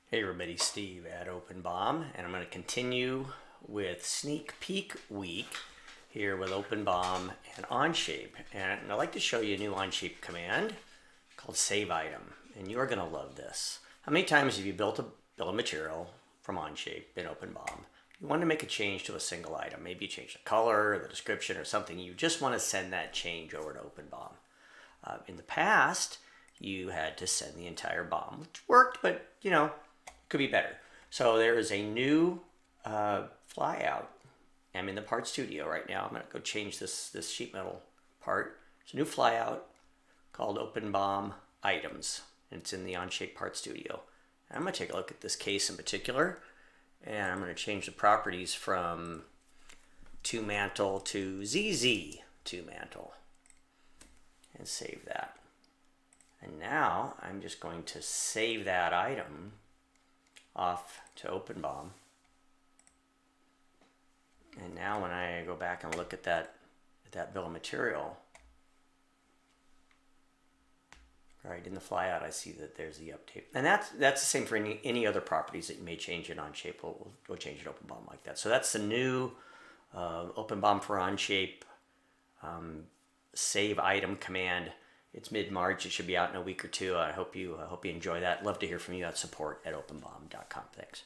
Hey everybody, Steve at OpenBOM, and I'm going to continue with Sneak Peek Week here with OpenBOM and Onshape. And I'd like to show you a new Onshape command called Save Item, and you are going to love this. How many times have you built a bill of material from Onshape in OpenBOM? You want to make a change to a single item. Maybe you change the color, the description, or something. You just want to send that change over to OpenBOM. In the past, you had to send the entire BOM, which worked, but could be better. So there is a new flyout. I'm in the part studio right now. I'm going to go change this sheet metal part. It's a new flyout called OpenBOM Items. And it's in the Onshape part studio. And I'm going to take a look at this case in particular. And I'm going to change the properties from to mantle to ZZ to mantle. And save that. And now I'm just going to save that item off to OpenBOM. And now when I go back and look at that bill of material, right in the flyout, I see that there's the update. And that's the same for any other properties that you may change in Onshape. We'll change it OpenBOM like that. So that's the new OpenBOM for Onshape save item command. It's mid-March. It should be out in a week or two. I hope you enjoy that. Love to hear from you at support@openbom.com. Thanks.